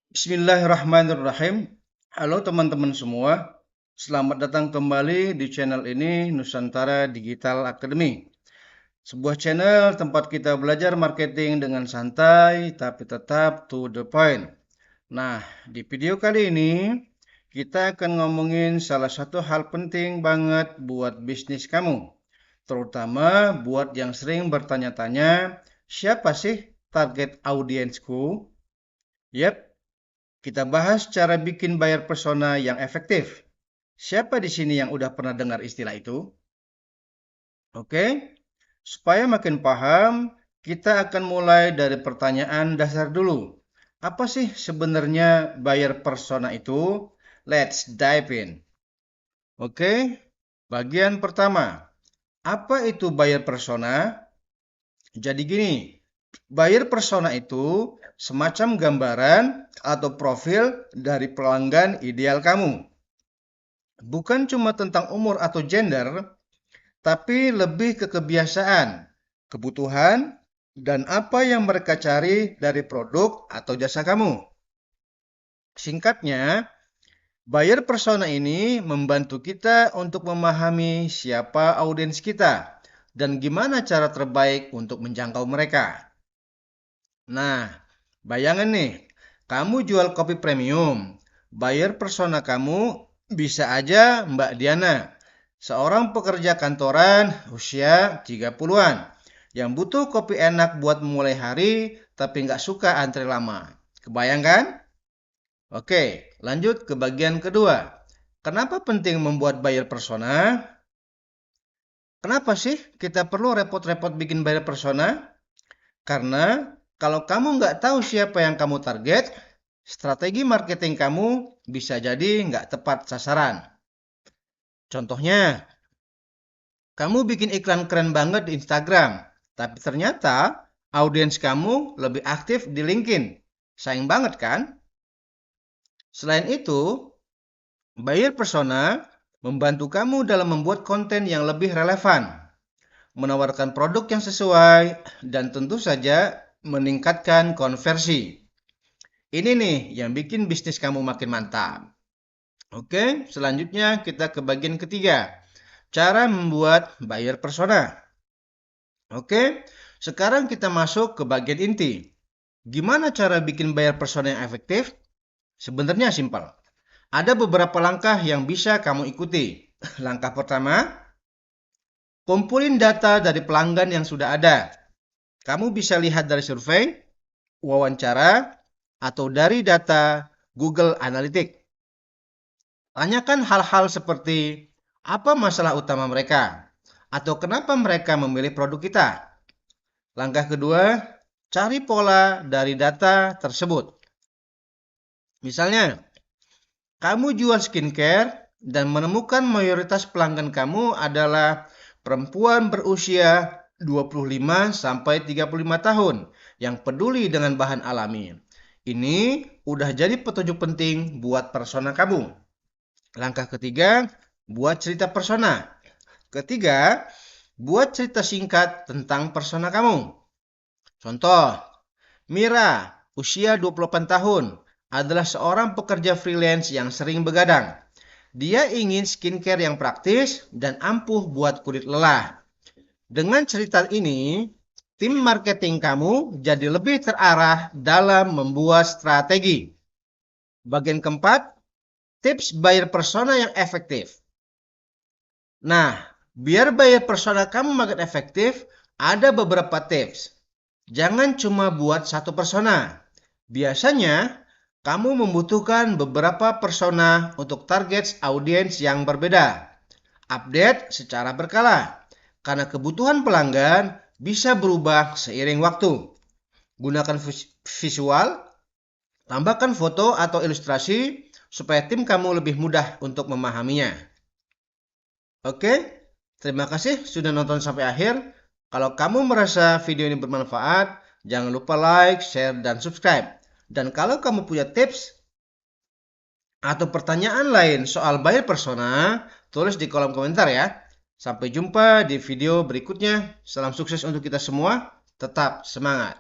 Bismillahirrahmanirrahim. Halo teman-teman semua. Selamat datang kembali di channel ini Nusantara Digital Academy. Sebuah channel tempat kita belajar marketing dengan santai tapi tetap to the point. Nah, di video kali ini kita akan ngomongin salah satu hal penting banget buat bisnis kamu. Terutama buat yang sering bertanya-tanya, siapa sih target audiensku? Yap, kita bahas cara bikin buyer persona yang efektif. Siapa di sini yang udah pernah dengar istilah itu? Oke, supaya makin paham, kita akan mulai dari pertanyaan dasar dulu. Apa sih sebenarnya buyer persona itu? Let's dive in. Oke, bagian pertama. Apa itu buyer persona? Jadi gini, buyer persona itu semacam gambaran atau profil dari pelanggan ideal kamu. Bukan cuma tentang umur atau gender, tapi lebih ke kebiasaan, kebutuhan, dan apa yang mereka cari dari produk atau jasa kamu. Singkatnya, buyer persona ini membantu kita untuk memahami siapa audiens kita dan gimana cara terbaik untuk menjangkau mereka. Nah, bayangan nih, kamu jual kopi premium. Buyer persona kamu bisa aja Mbak Diana, seorang pekerja kantoran usia 30-an yang butuh kopi enak buat memulai hari tapi nggak suka antre lama. Kebayangkan? Oke, lanjut ke bagian kedua. Kenapa penting membuat buyer persona? Kenapa sih kita perlu repot-repot bikin buyer persona? Karena kalau kamu nggak tahu siapa yang kamu target, strategi marketing kamu bisa jadi nggak tepat sasaran. Contohnya, kamu bikin iklan keren banget di Instagram, tapi ternyata audiens kamu lebih aktif di LinkedIn. Sayang banget kan? Selain itu, buyer persona membantu kamu dalam membuat konten yang lebih relevan, menawarkan produk yang sesuai, dan tentu saja meningkatkan konversi. Ini nih yang bikin bisnis kamu makin mantap. Oke, selanjutnya kita ke bagian ketiga. Cara membuat buyer persona. Oke, sekarang kita masuk ke bagian inti. Gimana cara bikin buyer persona yang efektif? Sebenarnya simpel. Ada beberapa langkah yang bisa kamu ikuti. Langkah pertama, kumpulin data dari pelanggan yang sudah ada. Kamu bisa lihat dari survei, wawancara, atau dari data Google Analytics. Tanyakan hal-hal seperti apa masalah utama mereka atau kenapa mereka memilih produk kita. Langkah kedua, cari pola dari data tersebut. Misalnya, kamu jual skincare dan menemukan mayoritas pelanggan kamu adalah perempuan berusia 25 sampai 35 tahun yang peduli dengan bahan alami. Ini udah jadi petunjuk penting buat persona kamu. Langkah ketiga, buat cerita persona. Ketiga, buat cerita singkat tentang persona kamu. Contoh, Mira, usia 28 tahun, adalah seorang pekerja freelance yang sering begadang. Dia ingin skincare yang praktis dan ampuh buat kulit lelah. Dengan cerita ini, tim marketing kamu jadi lebih terarah dalam membuat strategi. Bagian keempat, tips buyer persona yang efektif. Nah, biar buyer persona kamu makin efektif, ada beberapa tips. Jangan cuma buat satu persona. Biasanya, kamu membutuhkan beberapa persona untuk target audiens yang berbeda. Update secara berkala, karena kebutuhan pelanggan bisa berubah seiring waktu. Gunakan visual, tambahkan foto atau ilustrasi supaya tim kamu lebih mudah untuk memahaminya. Oke, terima kasih sudah nonton sampai akhir. Kalau kamu merasa video ini bermanfaat, jangan lupa like, share, dan subscribe. Dan kalau kamu punya tips atau pertanyaan lain soal buyer persona, tulis di kolom komentar ya. Sampai jumpa di video berikutnya. Salam sukses untuk kita semua. Tetap semangat.